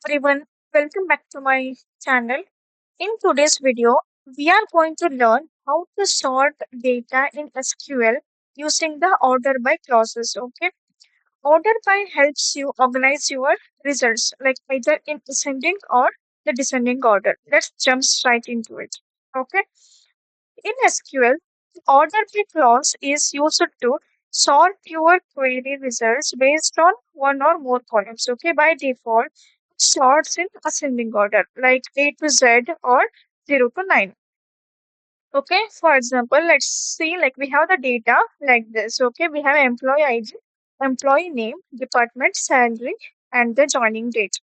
Everyone, welcome back to my channel. In today's video, we are going to learn how to sort data in SQL using the order by clauses. Okay, order by helps you organize your results like either in ascending or the descending order. Let's jump straight into it. Okay, in SQL, order by clause is used to sort your query results based on one or more columns. Okay, by default, it sorts in ascending order like A to Z or 0 to 9. Okay, for example, let's see like we have the data like this. Okay, we have employee ID, employee name, department, salary, and the joining date.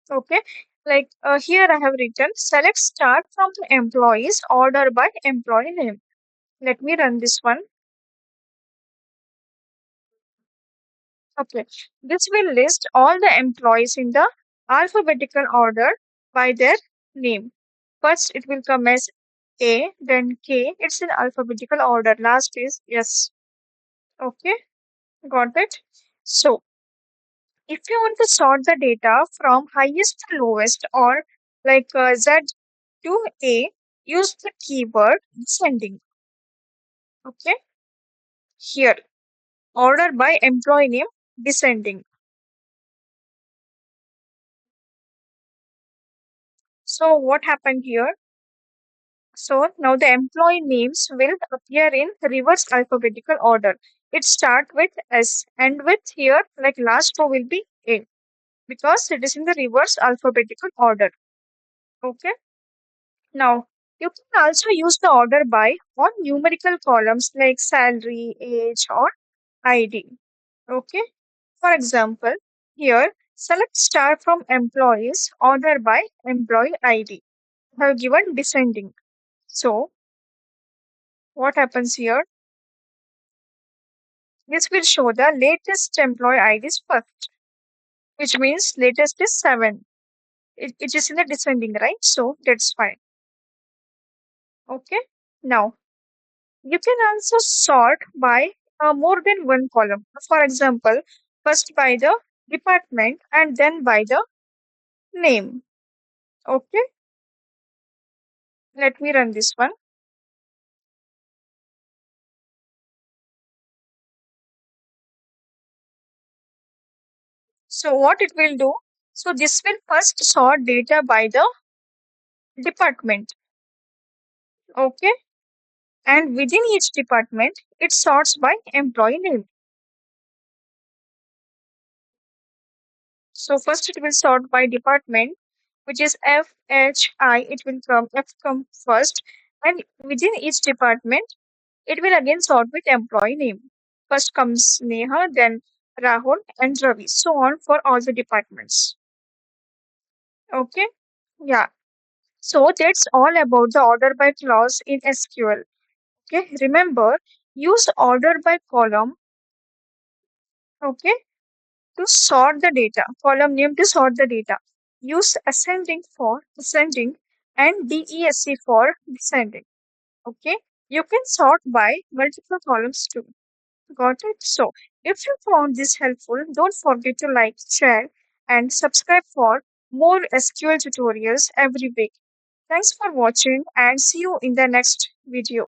Okay, like here I have written select start from the employees order by employee name. Let me run this one. Okay. This will list all the employees in the alphabetical order by their name. First, it will come as A, then K. It's in alphabetical order. Last is S. Okay. Got it? So, if you want to sort the data from highest to lowest or like Z to A, use the keyword descending. Okay. Here, order by employee name descending. So, what happened here? So now the employee names will appear in reverse alphabetical order. It start with S and with here like last row will be A because it is in the reverse alphabetical order. Okay. Now you can also use the order by on numerical columns like salary, age, or ID. Okay. For example, here select star from employees order by employee ID. I have given descending. So what happens here? This will show the latest employee IDs first, which means latest is 7. It is in the descending, right? So that's fine. Okay. Now, you can also sort by more than one column. For example, first by the department and then by the name. Okay. Let me run this one. So what it will do? So this will first sort data by the department. Okay. And within each department, it sorts by employee name. So first it will sort by department, which is F, H, I. It will come F come first, and within each department, it will again sort with employee name. First comes Neha, then Rahul, and Ravi, so on for all the departments. Okay, yeah. So that's all about the order by clause in SQL. Okay, remember use order by column. Okay, to sort the data, column name to sort the data. Use ascending for ascending and DESC for descending. Okay. You can sort by multiple columns too. Got it? So, if you found this helpful, don't forget to like, share, and subscribe for more SQL tutorials every week. Thanks for watching and see you in the next video.